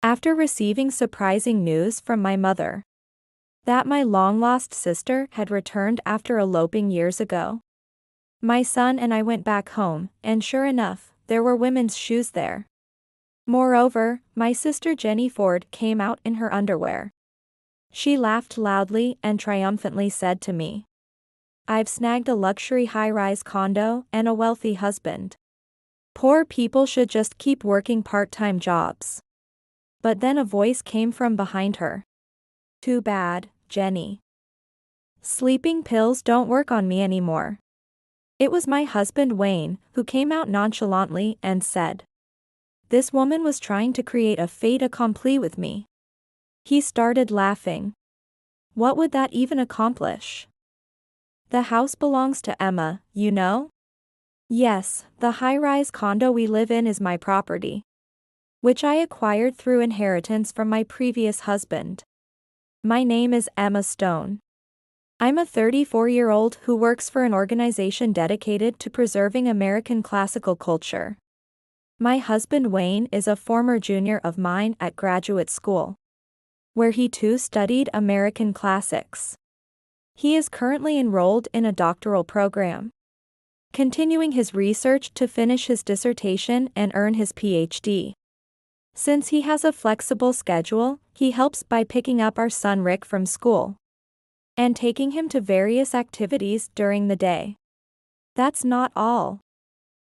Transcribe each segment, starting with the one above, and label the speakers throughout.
Speaker 1: after receiving surprising news from my mother that my long-lost sister had returned after eloping years ago. My son and I went back home, and sure enough, there were women's shoes there. Moreover, my sister Jenny Ford came out in her underwear. She laughed loudly and triumphantly said to me, "I've snagged a luxury high-rise condo and a wealthy husband. Poor people should just keep working part-time jobs." But then a voice came from behind her. "Too bad, Jenny. Sleeping pills don't work on me anymore." It was my husband Wayne, who came out nonchalantly and said, "This woman was trying to create a fait accompli with me." He started laughing. "What would that even accomplish? The house belongs to Emma, you know?" "Yes, the high-rise condo we live in is my property, which I acquired through inheritance from my previous husband. My name is Emma Stone. I'm a 34-year-old who works for an organization dedicated to preserving American classical culture. My husband Wayne is a former junior of mine at graduate school, where he too studied American classics. He is currently enrolled in a doctoral program, continuing his research to finish his dissertation and earn his PhD. Since he has a flexible schedule, he helps by picking up our son Rick from school and taking him to various activities during the day. That's not all.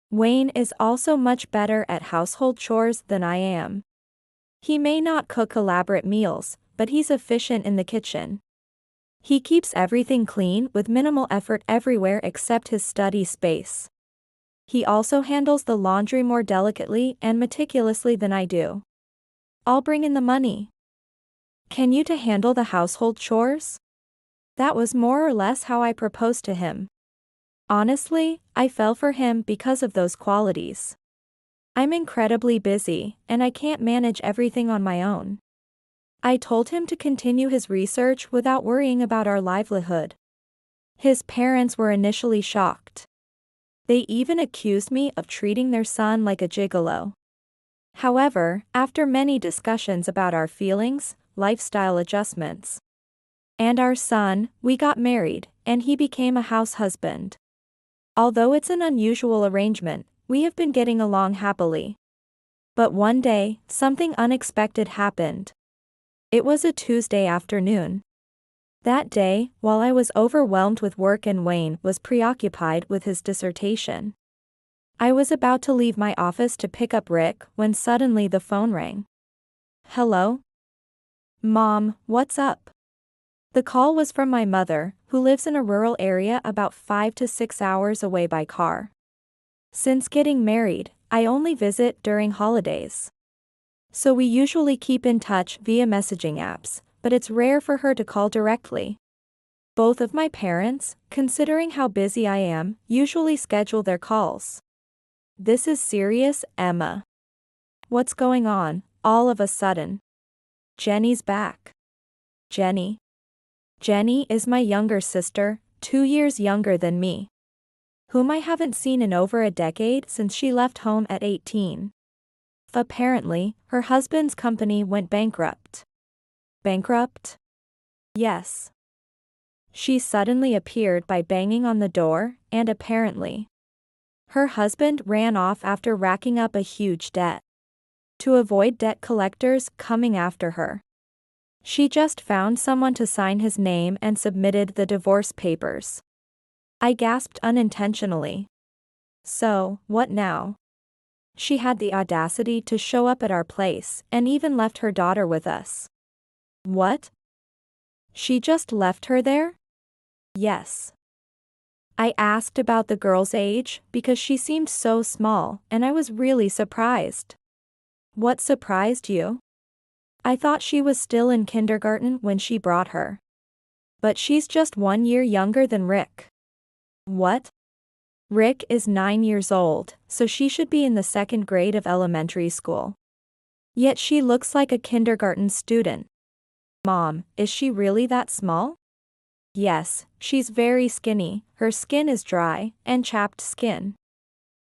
Speaker 1: Wayne is also much better at household chores than I am. He may not cook elaborate meals, but he's efficient in the kitchen. He keeps everything clean with minimal effort everywhere except his study space. He also handles the laundry more delicately and meticulously than I do. I'll bring in the money. Can you to handle the household chores?" That was more or less how I proposed to him. Honestly, I fell for him because of those qualities. I'm incredibly busy, and I can't manage everything on my own. I told him to continue his research without worrying about our livelihood. His parents were initially shocked. They even accused me of treating their son like a gigolo. However, after many discussions about our feelings, lifestyle adjustments, and our son, we got married, and he became a house husband. Although it's an unusual arrangement, we have been getting along happily. But one day, something unexpected happened. It was a Tuesday afternoon. That day, while I was overwhelmed with work and Wayne was preoccupied with his dissertation, I was about to leave my office to pick up Rick when suddenly the phone rang. "Hello? Mom, what's up?" The call was from my mother, who lives in a rural area about 5 to 6 hours away by car. Since getting married, I only visit during holidays. So we usually keep in touch via messaging apps, but it's rare for her to call directly. Both of my parents, considering how busy I am, usually schedule their calls. "This is serious, Emma. What's going on, all of a sudden?" "Jenny's back." "Jenny?" "Jenny is my younger sister, 2 years younger than me, whom I haven't seen in over a decade since she left home at 18. Apparently, her husband's company went bankrupt." "Bankrupt?" "Yes." She suddenly appeared by banging on the door, and apparently, her husband ran off after racking up a huge debt. To avoid debt collectors coming after her, she just found someone to sign his name and submitted the divorce papers. I gasped unintentionally. "So, what now?" She had the audacity to show up at our place and even left her daughter with us. "What? She just left her there?" "Yes." I asked about the girl's age because she seemed so small, and I was really surprised. "What surprised you?" "I thought she was still in kindergarten when she brought her. But she's just 1 year younger than Rick." "What?" "Rick is 9 years old, so she should be in the 2nd grade of elementary school. Yet she looks like a kindergarten student." "Mom, is she really that small?" "Yes, she's very skinny, her skin is dry, and chapped skin.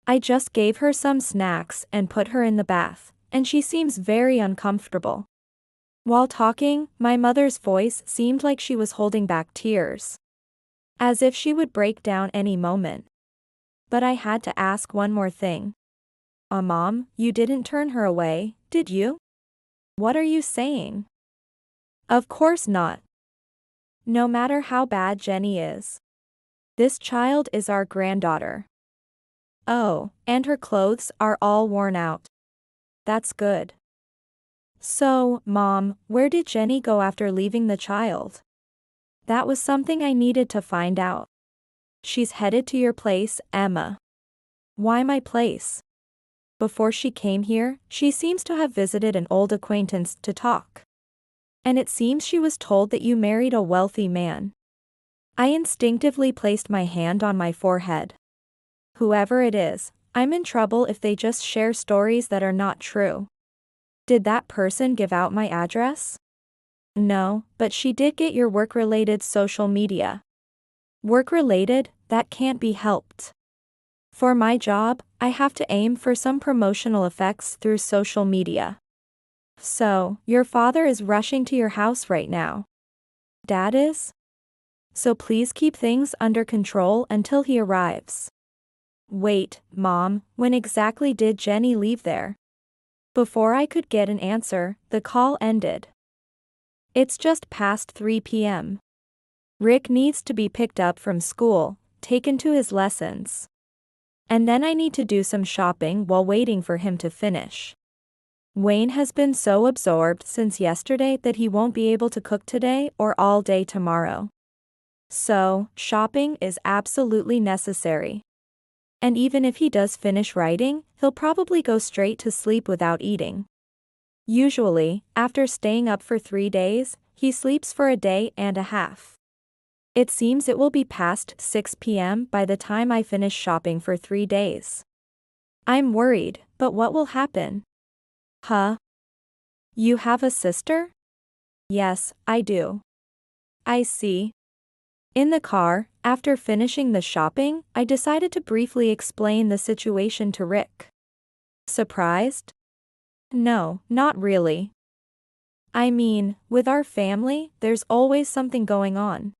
Speaker 1: I just gave her some snacks and put her in the bath, and she seems very uncomfortable. While talking, my mother's voice seemed like she was holding back tears, as if she would break down any moment. But I had to ask one more thing. Mom, you didn't turn her away, did you? What are you saying? Of course not. No matter how bad Jenny is, this child is our granddaughter. Oh, and her clothes are all worn out. That's good. So, Mom, where did Jenny go after leaving the child? That was something I needed to find out. She's headed to your place, Emma. Why my place? Before she came here, she seems to have visited an old acquaintance to talk. And it seems she was told that you married a wealthy man. I instinctively placed my hand on my forehead. Whoever it is, I'm in trouble if they just share stories that are not true. Did that person give out my address? No, but she did get your work-related social media. Work-related, that can't be helped. For my job, I have to aim for some promotional effects through social media. So, your father is rushing to your house right now. Dad is? So please keep things under control until he arrives. Wait, Mom, when exactly did Jenny leave there? Before I could get an answer, the call ended. It's just past 3 p.m. Rick needs to be picked up from school, taken to his lessons. And then I need to do some shopping while waiting for him to finish. Wayne has been so absorbed since yesterday that he won't be able to cook today or all day tomorrow. So, shopping is absolutely necessary. And even if he does finish writing, he'll probably go straight to sleep without eating. Usually, after staying up for 3 days, he sleeps for a day and a half. It seems it will be past 6 p.m. by the time I finish shopping for 3 days. I'm worried, but what will happen? Huh? You have a sister? Yes, I do. I see. In the car, after finishing the shopping, I decided to briefly explain the situation to Rick. Surprised? No, not really. I mean, with our family, there's always something going on.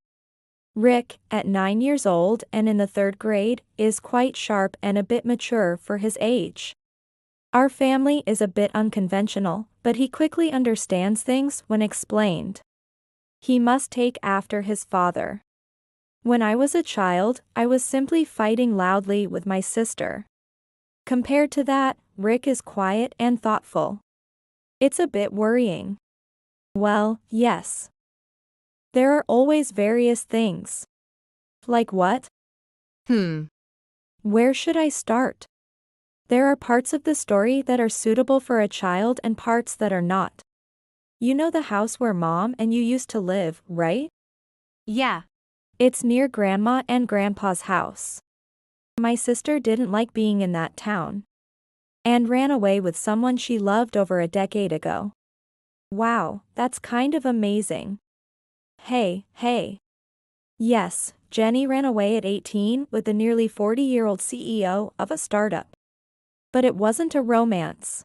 Speaker 1: Rick, at 9 years old and in the 3rd grade, is quite sharp and a bit mature for his age. Our family is a bit unconventional, but he quickly understands things when explained. He must take after his father. When I was a child, I was simply fighting loudly with my sister. Compared to that, Rick is quiet and thoughtful. It's a bit worrying. Well, yes. There are always various things. Like what? Where should I start? There are parts of the story that are suitable for a child and parts that are not. You know the house where Mom and you used to live, right?
Speaker 2: Yeah.
Speaker 1: It's near Grandma and Grandpa's house. My sister didn't like being in that town. And ran away with someone she loved over a decade ago. Wow, that's kind of amazing. Hey. Yes, Jenny ran away at 18 with the nearly 40-year-old CEO of a startup. But it wasn't a romance.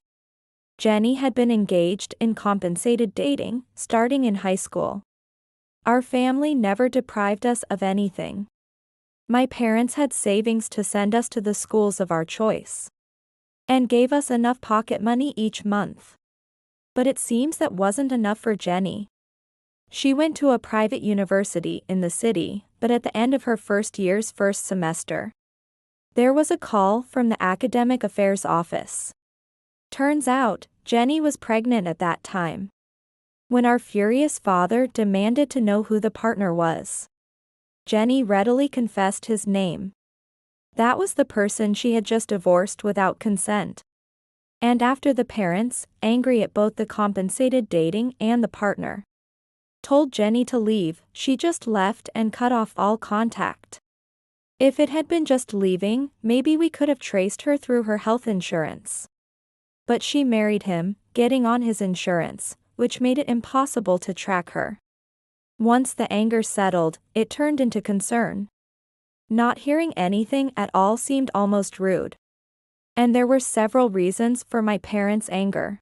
Speaker 1: Jenny had been engaged in compensated dating, starting in high school. Our family never deprived us of anything. My parents had savings to send us to the schools of our choice. And gave us enough pocket money each month. But it seems that wasn't enough for Jenny. She went to a private university in the city, but at the end of her first year's first semester, there was a call from the academic affairs office. Turns out, Jenny was pregnant at that time. When our furious father demanded to know who the partner was, Jenny readily confessed his name. That was the person she had just divorced without consent. And after the parents, angry at both the compensated dating and the partner, told Jenny to leave, she just left and cut off all contact. If it had been just leaving, maybe we could have traced her through her health insurance. But she married him, getting on his insurance, which made it impossible to track her. Once the anger settled, it turned into concern. Not hearing anything at all seemed almost rude. And there were several reasons for my parents' anger.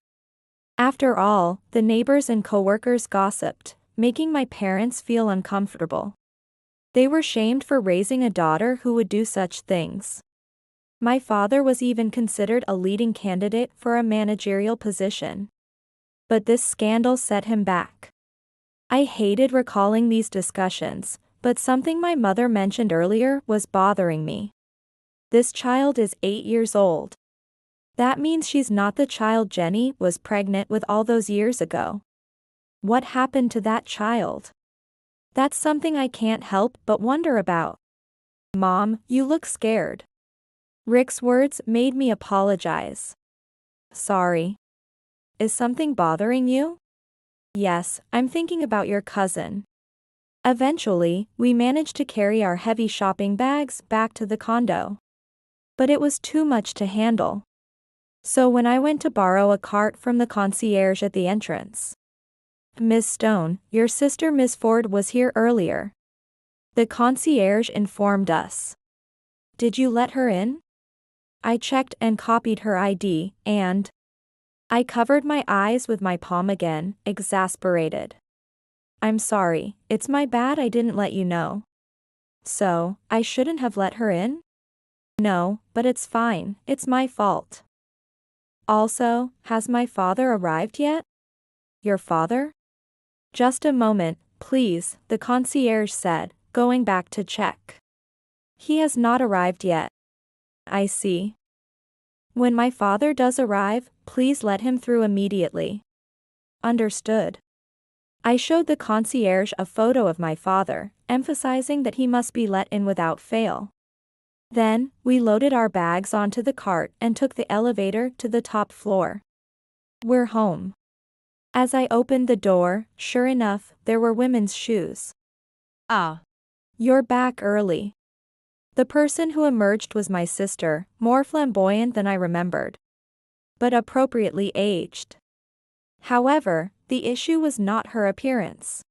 Speaker 1: After all, the neighbors and coworkers gossiped, making my parents feel uncomfortable. They were shamed for raising a daughter who would do such things. My father was even considered a leading candidate for a managerial position. But this scandal set him back. I hated recalling these discussions, but something my mother mentioned earlier was bothering me. This child is 8 years old. That means she's not the child Jenny was pregnant with all those years ago. What happened to that child? That's something I can't help but wonder about. Mom, you look scared. Rick's words made me apologize. Sorry. Is something bothering you? Yes, I'm thinking about your cousin. Eventually, we managed to carry our heavy shopping bags back to the condo. But it was too much to handle. So when I went to borrow a cart from the concierge at the entrance. Miss Stone, your sister Miss Ford was here earlier. The concierge informed us. Did you let her in? I checked and copied her ID, and I covered my eyes with my palm again, exasperated. I'm sorry, it's my bad I didn't let you know. So, I shouldn't have let her in? No, but it's fine, it's my fault. Also, has my father arrived yet? Your father? Just a moment, please, the concierge said, going back to check. He has not arrived yet. I see. When my father does arrive, please let him through immediately. Understood. I showed the concierge a photo of my father, emphasizing that he must be let in without fail. Then, we loaded our bags onto the cart and took the elevator to the top floor. We're home. As I opened the door, sure enough, there were women's shoes. Ah. You're back early. The person who emerged was my sister, more flamboyant than I remembered. But appropriately aged. However, the issue was not her appearance.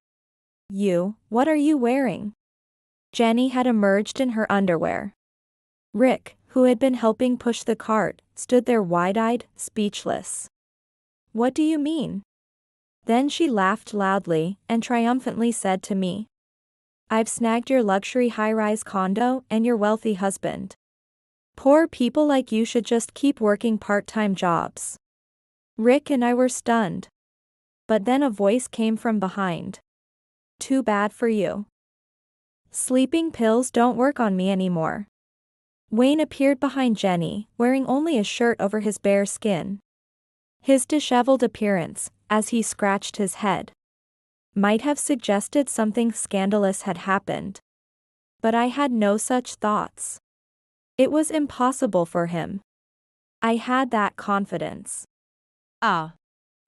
Speaker 1: What are you wearing? Jenny had emerged in her underwear. Rick, who had been helping push the cart, stood there wide-eyed, speechless. What do you mean? Then she laughed loudly and triumphantly said to me. I've snagged your luxury high-rise condo and your wealthy husband. Poor people like you should just keep working part-time jobs. Rick and I were stunned. But then a voice came from behind. Too bad for you. Sleeping pills don't work on me anymore. Wayne appeared behind Jenny, wearing only a shirt over his bare skin. His disheveled appearance, as he scratched his head, might have suggested something scandalous had happened. But I had no such thoughts. It was impossible for him. I had that confidence. Ah.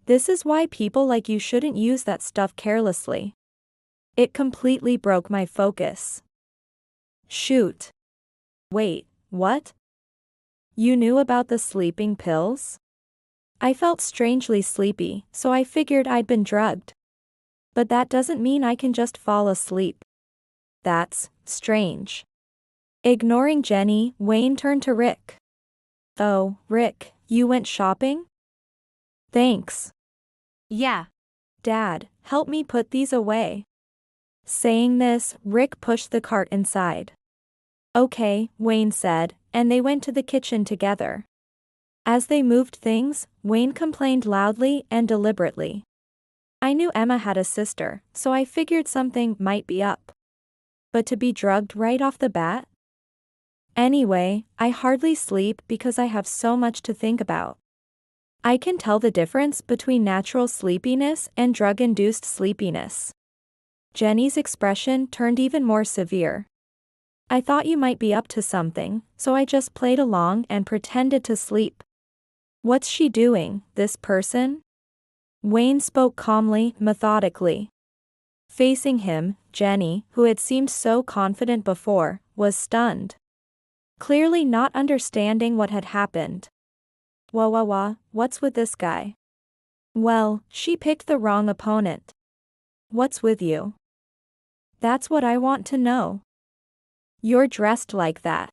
Speaker 1: This is why people like you shouldn't use that stuff carelessly. It completely broke my focus. Shoot. Wait, what? You knew about the sleeping pills? I felt strangely sleepy, so I figured I'd been drugged. But that doesn't mean I can just fall asleep. That's strange. Ignoring Jenny, Wayne turned to Rick. Oh, Rick, you went shopping? Thanks. Yeah. Dad, help me put these away. Saying this, Rick pushed the cart inside. Okay, Wayne said, and they went to the kitchen together. As they moved things, Wayne complained loudly and deliberately. I knew Emma had a sister, so I figured something might be up. But to be drugged right off the bat? Anyway, I hardly sleep because I have so much to think about. I can tell the difference between natural sleepiness and drug-induced sleepiness. Jenny's expression turned even more severe. I thought you might be up to something, so I just played along and pretended to sleep. What's she doing, this person? Wayne spoke calmly, methodically. Facing him, Jenny, who had seemed so confident before, was stunned. Clearly not understanding what had happened. What's with this guy? Well, she picked the wrong opponent. What's with you? That's what I want to know. You're dressed like that.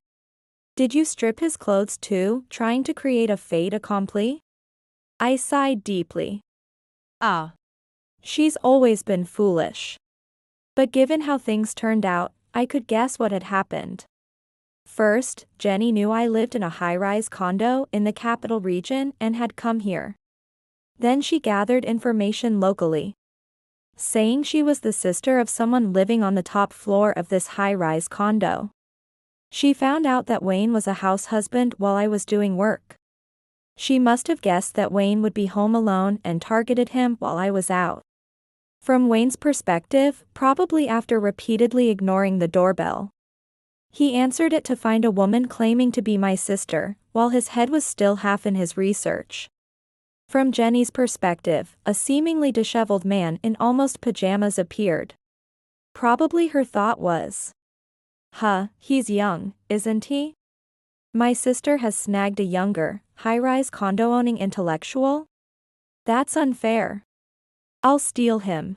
Speaker 1: Did you strip his clothes too, trying to create a fait accompli? I sighed deeply.
Speaker 2: Ah.
Speaker 1: She's always been foolish. But given how things turned out, I could guess what had happened. First, Jenny knew I lived in a high-rise condo in the capital region and had come here. Then she gathered information locally, saying she was the sister of someone living on the top floor of this high-rise condo. She found out that Wayne was a house husband while I was doing work. She must have guessed that Wayne would be home alone and targeted him while I was out. From Wayne's perspective, probably after repeatedly ignoring the doorbell, he answered it to find a woman claiming to be my sister, while his head was still half in his research. From Jenny's perspective, a seemingly disheveled man in almost pajamas appeared. Probably her thought was, he's young, isn't he? My sister has snagged a younger, high-rise condo-owning intellectual? That's unfair. I'll steal him.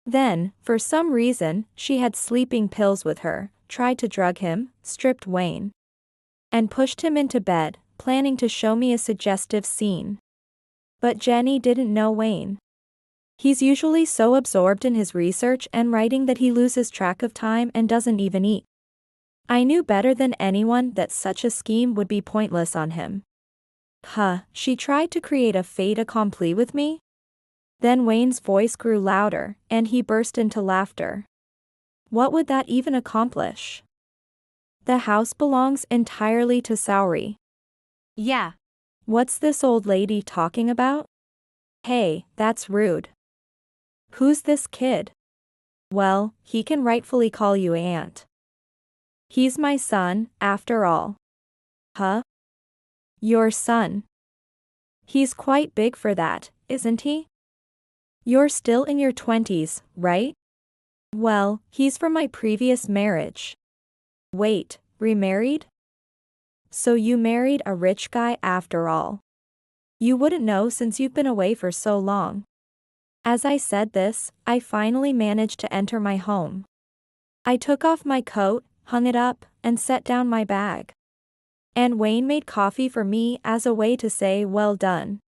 Speaker 1: Then, for some reason, she had sleeping pills with her, tried to drug him, stripped Wayne, and pushed him into bed, planning to show me a suggestive scene. But Jenny didn't know Wayne. He's usually so absorbed in his research and writing that he loses track of time and doesn't even eat. I knew better than anyone that such a scheme would be pointless on him. She tried to create a fait accompli with me? Then Wayne's voice grew louder, and he burst into laughter. What would that even accomplish? The house belongs entirely to Saori.
Speaker 2: Yeah.
Speaker 1: What's this old lady talking about? Hey, that's rude. Who's this kid? Well, he can rightfully call you aunt. He's my son, after all. Your son. He's quite big for that, isn't he? You're still in your 20s, right? Well, he's from my previous marriage. Wait, remarried? So you married a rich guy after all. You wouldn't know since you've been away for so long. As I said this, I finally managed to enter my home. I took off my coat, hung it up, and set down my bag. And Wayne made coffee for me as a way to say well done.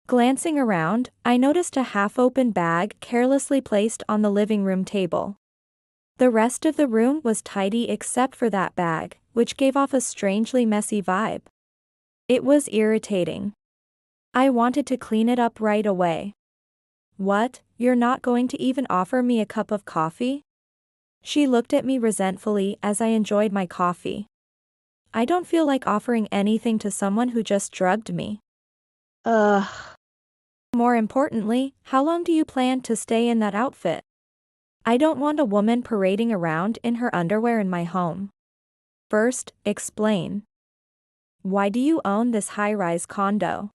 Speaker 1: Glancing around, I noticed a half-open bag carelessly placed on the living room table. The rest of the room was tidy except for that bag, which gave off a strangely messy vibe. It was irritating. I wanted to clean it up right away. What, you're not going to even offer me a cup of coffee? She looked at me resentfully as I enjoyed my coffee. I don't feel like offering anything to someone who just drugged me. More importantly, how long do you plan to stay in that outfit? I don't want a woman parading around in her underwear in my home. First, explain. Why do you own this high-rise condo?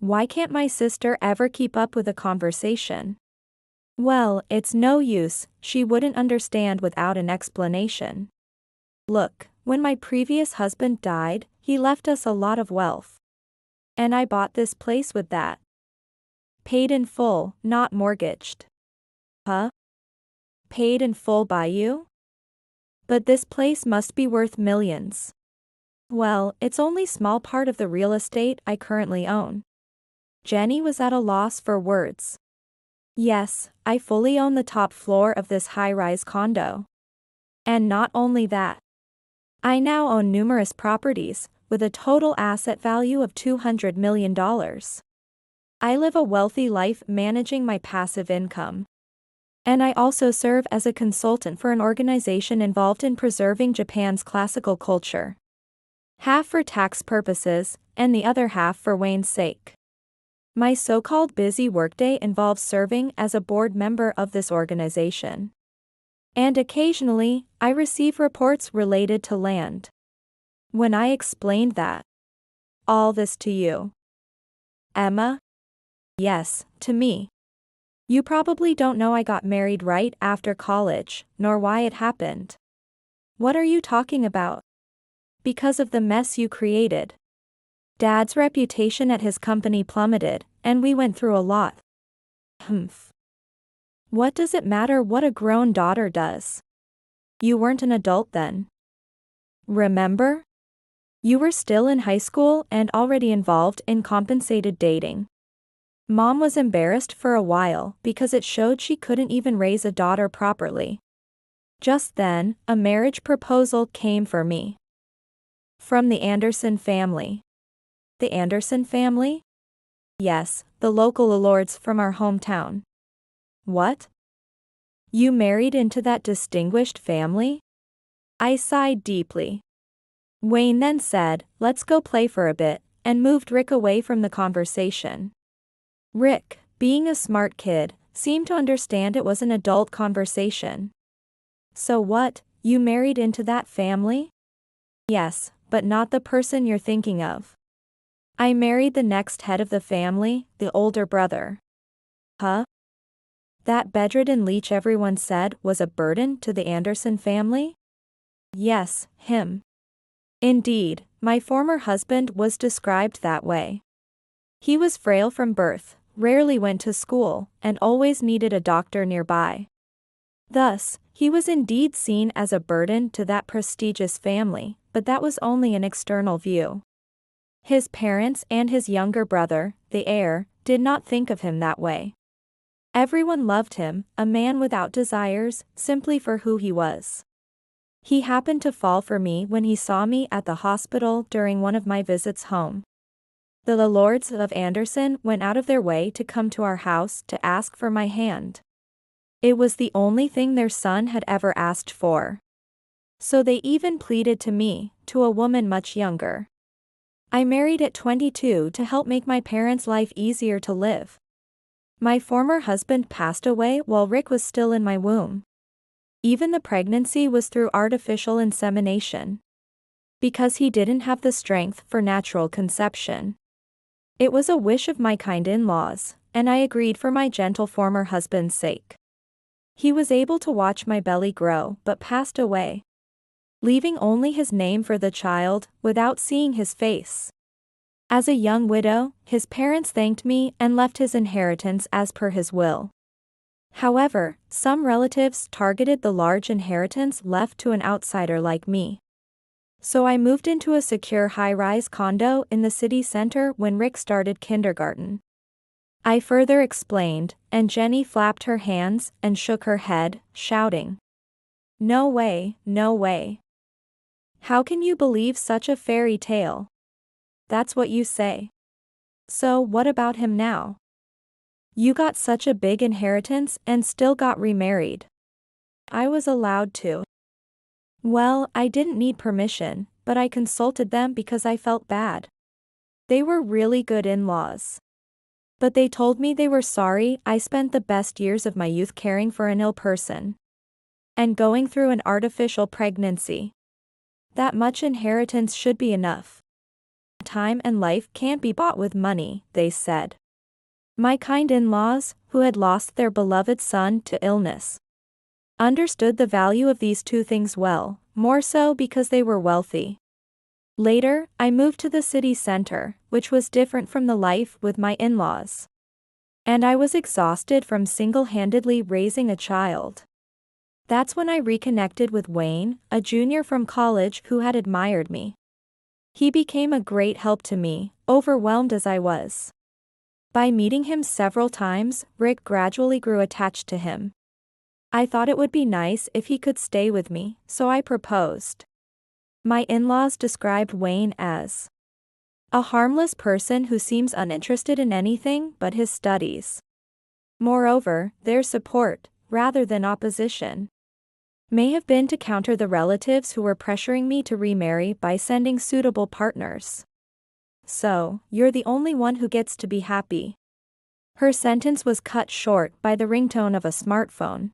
Speaker 1: Why can't my sister ever keep up with a conversation? Well, it's no use, she wouldn't understand without an explanation. Look, when my previous husband died, he left us a lot of wealth. And I bought this place with that. Paid in full, not mortgaged. Paid in full by you? But this place must be worth millions. Well, it's only small part of the real estate I currently own. Jenny was at a loss for words. Yes, I fully own the top floor of this high-rise condo. And not only that. I now own numerous properties, with a total asset value of $200 million. I live a wealthy life managing my passive income. And I also serve as a consultant for an organization involved in preserving Japan's classical culture. Half for tax purposes, and the other half for Wayne's sake. My so-called busy workday involves serving as a board member of this organization. And occasionally, I receive reports related to land. When I explained that, all this to you, Emma? Yes, to me. You probably don't know I got married right after college, nor why it happened. What are you talking about? Because of the mess you created. Dad's reputation at his company plummeted, and we went through a lot. What does it matter what a grown daughter does? You weren't an adult then. Remember? You were still in high school and already involved in compensated dating. Mom was embarrassed for a while because it showed she couldn't even raise a daughter properly. Just then, a marriage proposal came for me. From the Anderson family. The Anderson family? Yes, the local lords from our hometown. What? You married into that distinguished family? I sighed deeply. Wayne then said, "Let's go play for a bit," and moved Rick away from the conversation. Rick, being a smart kid, seemed to understand it was an adult conversation. So what, you married into that family? Yes, but not the person you're thinking of. I married the next head of the family, the older brother. Huh? That bedridden leech everyone said was a burden to the Anderson family? Yes, him. Indeed, my former husband was described that way. He was frail from birth, rarely went to school, and always needed a doctor nearby. Thus, he was indeed seen as a burden to that prestigious family, but that was only an external view. His parents and his younger brother, the heir, did not think of him that way. Everyone loved him, a man without desires, simply for who he was. He happened to fall for me when he saw me at the hospital during one of my visits home. The lords of Anderson went out of their way to come to our house to ask for my hand. It was the only thing their son had ever asked for. So they even pleaded to me, to a woman much younger. I married at 22 to help make my parents' life easier to live. My former husband passed away while Rick was still in my womb. Even the pregnancy was through artificial insemination. Because he didn't have the strength for natural conception. It was a wish of my kind in-laws, and I agreed for my gentle former husband's sake. He was able to watch my belly grow but passed away, leaving only his name for the child, without seeing his face. As a young widow, his parents thanked me and left his inheritance as per his will. However, some relatives targeted the large inheritance left to an outsider like me. So I moved into a secure high-rise condo in the city center when Rick started kindergarten. I further explained, and Jenny flapped her hands and shook her head, shouting, "No way, no way. How can you believe such a fairy tale? That's what you say. So what about him now? You got such a big inheritance and still got remarried." I was allowed to. Well, I didn't need permission, but I consulted them because I felt bad. They were really good in-laws. But they told me they were sorry I spent the best years of my youth caring for an ill person. And going through an artificial pregnancy. That much inheritance should be enough. Time and life can't be bought with money, they said. My kind in-laws, who had lost their beloved son to illness, understood the value of these two things well, more so because they were wealthy. Later, I moved to the city center, which was different from the life with my in-laws. And I was exhausted from single-handedly raising a child. That's when I reconnected with Wayne, a junior from college who had admired me. He became a great help to me, overwhelmed as I was. By meeting him several times, Rick gradually grew attached to him. I thought it would be nice if he could stay with me, so I proposed. My in-laws described Wayne as a harmless person who seems uninterested in anything but his studies. Moreover, their support, rather than opposition, may have been to counter the relatives who were pressuring me to remarry by sending suitable partners. So, you're the only one who gets to be happy. Her sentence was cut short by the ringtone of a smartphone.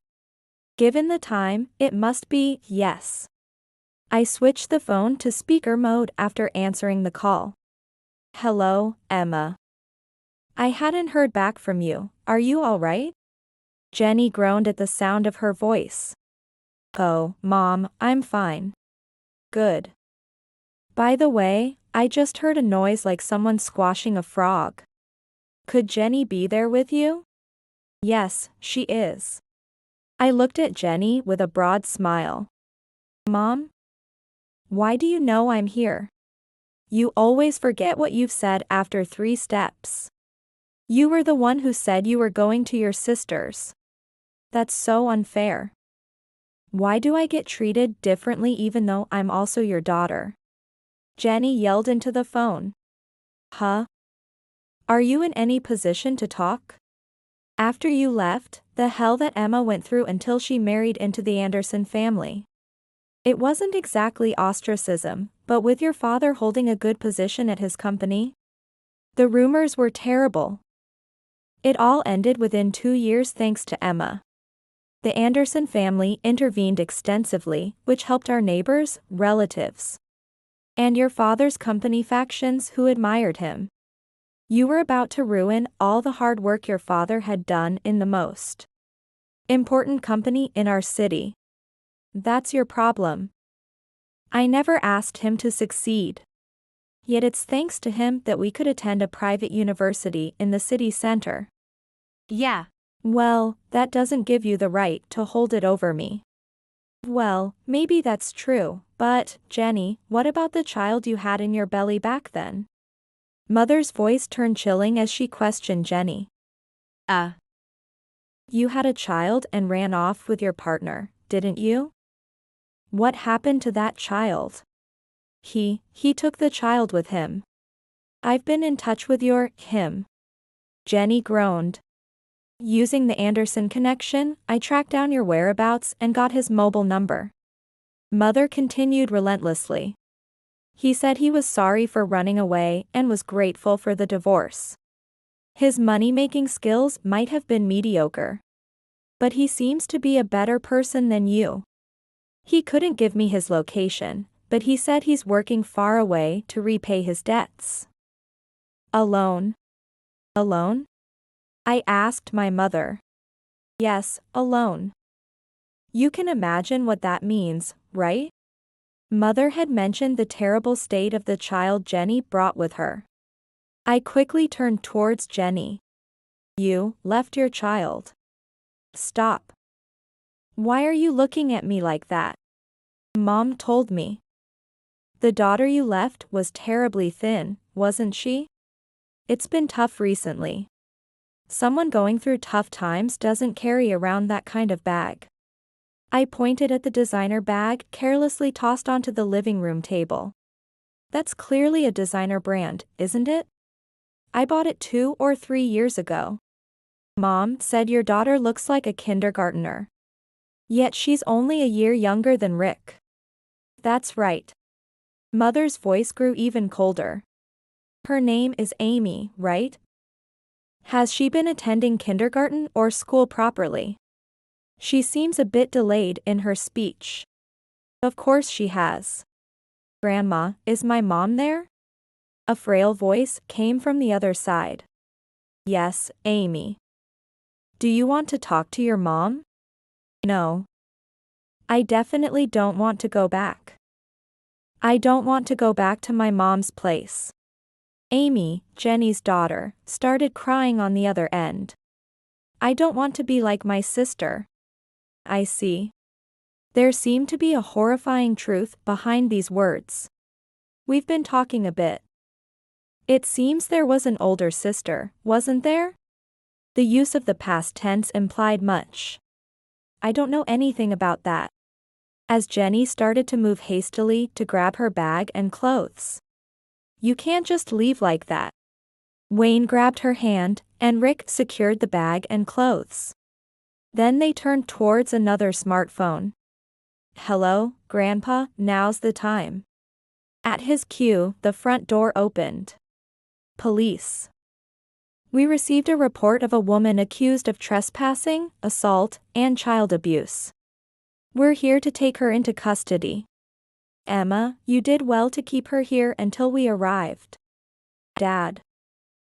Speaker 1: Given the time, it must be yes. I switched the phone to speaker mode after answering the call. "Hello, Emma. I hadn't heard back from you, are you all right?" Jenny groaned at the sound of her voice. "Oh, Mom, I'm fine." "Good. By the way, I just heard a noise like someone squashing a frog. Could Jenny be there with you?" "Yes, she is." I looked at Jenny with a broad smile. "Mom?" Why do you know I'm here? You always forget what you've said after 3 steps. You were the one who said you were going to your sister's. That's so unfair. Why do I get treated differently even though I'm also your daughter? Jenny yelled into the phone. Huh? Are you in any position to talk? After you left, the hell that Emma went through until she married into the Anderson family. It wasn't exactly ostracism, but with your father holding a good position at his company? The rumors were terrible. It all ended within 2 years thanks to Emma. The Anderson family intervened extensively, which helped our neighbors, relatives, and your father's company factions who admired him. You were about to ruin all the hard work your father had done in the most important company in our city. That's your problem. I never asked him to succeed. Yet it's thanks to him that we could attend a private university in the city center.
Speaker 2: Yeah.
Speaker 1: Well, that doesn't give you the right to hold it over me. Well, maybe that's true, but, Jenny, what about the child you had in your belly back then? Mother's voice turned chilling as she questioned Jenny. You had a child and ran off with your partner, didn't you? What happened to that child? He took the child with him. I've been in touch with him. Jenny groaned. Using the Anderson connection, I tracked down your whereabouts and got his mobile number. Mother continued relentlessly. He said he was sorry for running away and was grateful for the divorce. His money-making skills might have been mediocre, but he seems to be a better person than you. He couldn't give me his location, but he said he's working far away to repay his debts. Alone? Alone? I asked my mother. Yes, alone. You can imagine what that means, right? Mother had mentioned the terrible state of the child Jenny brought with her. I quickly turned towards Jenny. You left your child. Stop. Why are you looking at me like that? Mom told me. The daughter you left was terribly thin, wasn't she? It's been tough recently. Someone going through tough times doesn't carry around that kind of bag. I pointed at the designer bag carelessly tossed onto the living room table. That's clearly a designer brand, isn't it? I bought it 2 or 3 years ago. Mom said your daughter looks like a kindergartner. Yet she's only a year younger than Rick. That's right. Mother's voice grew even colder. Her name is Amy, right? Has she been attending kindergarten or school properly? She seems a bit delayed in her speech. Of course she has. Grandma, is my mom there? A frail voice came from the other side. Yes, Amy. Do you want to talk to your mom? No. I definitely don't want to go back. I don't want to go back to my mom's place. Amy, Jenny's daughter, started crying on the other end. I don't want to be like my sister. I see. There seemed to be a horrifying truth behind these words. We've been talking a bit. It seems there was an older sister, wasn't there? The use of the past tense implied much. I don't know anything about that. As Jenny started to move hastily to grab her bag and clothes. You can't just leave like that. Wayne grabbed her hand, and Rick secured the bag and clothes. Then they turned towards another smartphone. Hello, Grandpa, now's the time. At his cue, the front door opened. Police. We received a report of a woman accused of trespassing, assault, and child abuse. We're here to take her into custody. Emma, you did well to keep her here until we arrived. Dad.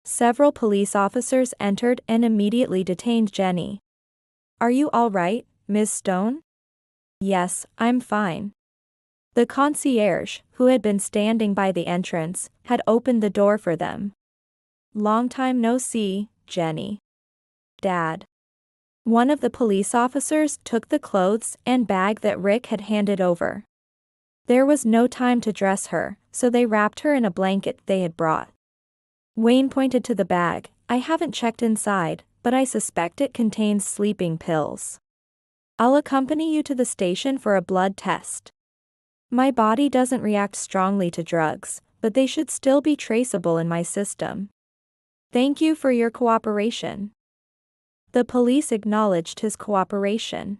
Speaker 1: Several police officers entered and immediately detained Jenny. Are you all right, Ms. Stone? Yes, I'm fine. The concierge, who had been standing by the entrance, had opened the door for them. Long time no see, Jenny. Dad. One of the police officers took the clothes and bag that Rick had handed over. There was no time to dress her, so they wrapped her in a blanket they had brought. Wayne pointed to the bag. I haven't checked inside, but I suspect it contains sleeping pills. I'll accompany you to the station for a blood test. My body doesn't react strongly to drugs, but they should still be traceable in my system. Thank you for your cooperation. The police acknowledged his cooperation.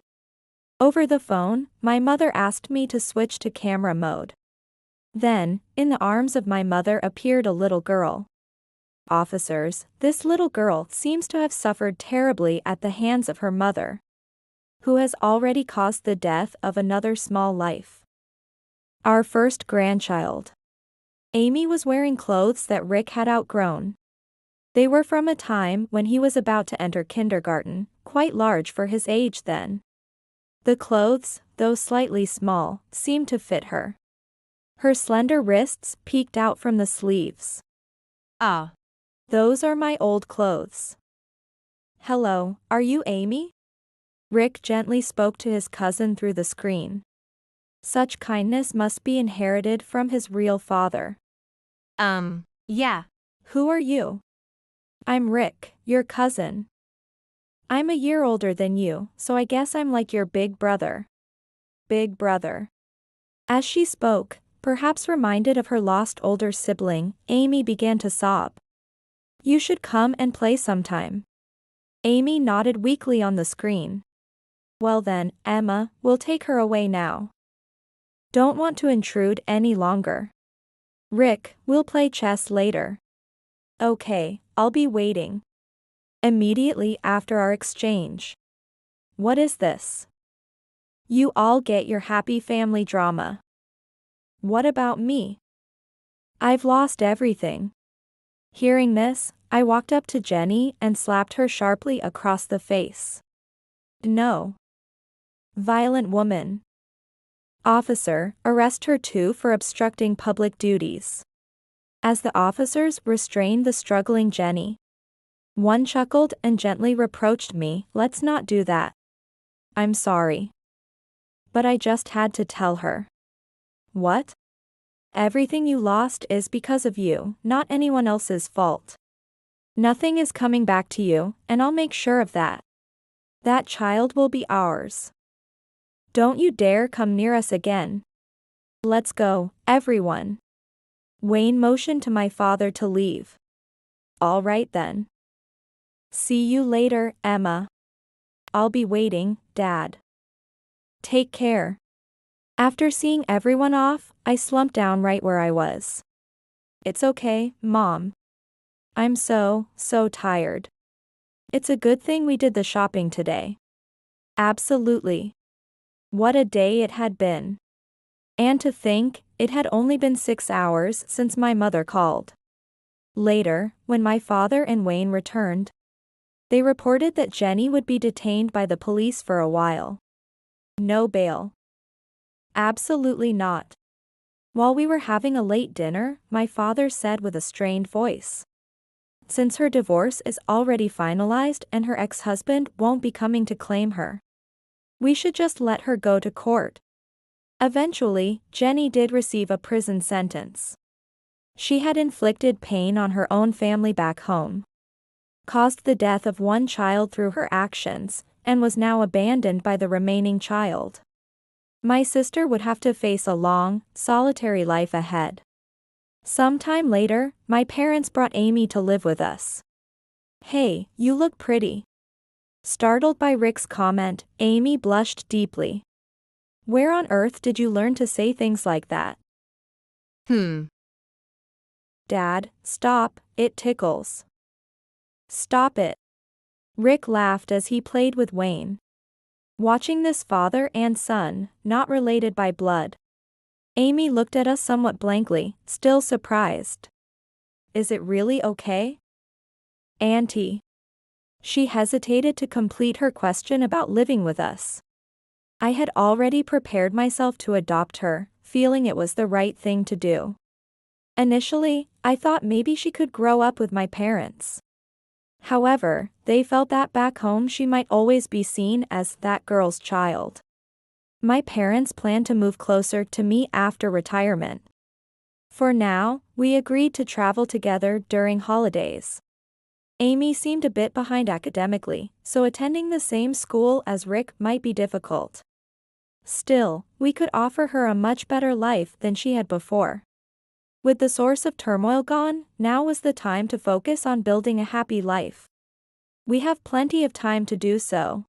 Speaker 1: Over the phone, my mother asked me to switch to camera mode. Then, in the arms of my mother appeared a little girl. Officers, this little girl seems to have suffered terribly at the hands of her mother, who has already caused the death of another small life. Our first grandchild. Amy was wearing clothes that Rick had outgrown. They were from a time when he was about to enter kindergarten, quite large for his age then. The clothes, though slightly small, seemed to fit her. Her slender wrists peeked out from the sleeves.
Speaker 2: Ah.
Speaker 1: Those are my old clothes. Hello, are you Amy? Rick gently spoke to his cousin through the screen. Such kindness must be inherited from his real father.
Speaker 2: Yeah.
Speaker 1: Who are you? I'm Rick, your cousin. I'm a year older than you, so I guess I'm like your big brother. Big brother. As she spoke, perhaps reminded of her lost older sibling, Amy began to sob. You should come and play sometime. Amy nodded weakly on the screen. Well then, Emma, we'll take her away now. Don't want to intrude any longer. Rick, we'll play chess later. Okay, I'll be waiting. Immediately after our exchange. What is this? You all get your happy family drama. What about me? I've lost everything. Hearing this, I walked up to Jenny and slapped her sharply across the face. No. Violent woman. Officer, arrest her too for obstructing public duties. As the officers restrained the struggling Jenny, one chuckled and gently reproached me, let's not do that. I'm sorry. But I just had to tell her. What? Everything you lost is because of you, not anyone else's fault. Nothing is coming back to you, and I'll make sure of that. That child will be ours. Don't you dare come near us again. Let's go, everyone. Wayne motioned to my father to leave. All right then. See you later, Emma. I'll be waiting, Dad. Take care. After seeing everyone off, I slumped down right where I was. It's okay, Mom. I'm so tired. It's a good thing we did the shopping today. Absolutely. What a day it had been. And to think, it had only been 6 hours since my mother called. Later, when my father and Wayne returned, they reported that Jenny would be detained by the police for a while. No bail. Absolutely not. While we were having a late dinner, my father said with a strained voice. Since her divorce is already finalized and her ex-husband won't be coming to claim her, we should just let her go to court. Eventually, Jenny did receive a prison sentence. She had inflicted pain on her own family back home, caused the death of one child through her actions, and was now abandoned by the remaining child. My sister would have to face a long, solitary life ahead. Sometime later, my parents brought Amy to live with us. Hey, you look pretty. Startled by Rick's comment, Amy blushed deeply. Where on earth did you learn to say things like that? Dad, stop, it tickles. Stop it. Rick laughed as he played with Wayne. Watching this father and son, not related by blood. Amy looked at us somewhat blankly, still surprised. Is it really okay? Auntie. She hesitated to complete her question about living with us. I had already prepared myself to adopt her, feeling it was the right thing to do. Initially, I thought maybe she could grow up with my parents. However, they felt that back home she might always be seen as that girl's child. My parents plan to move closer to me after retirement. For now, we agreed to travel together during holidays. Amy seemed a bit behind academically, so attending the same school as Rick might be difficult. Still, we could offer her a much better life than she had before. With the source of turmoil gone, now was the time to focus on building a happy life. We have plenty of time to do so.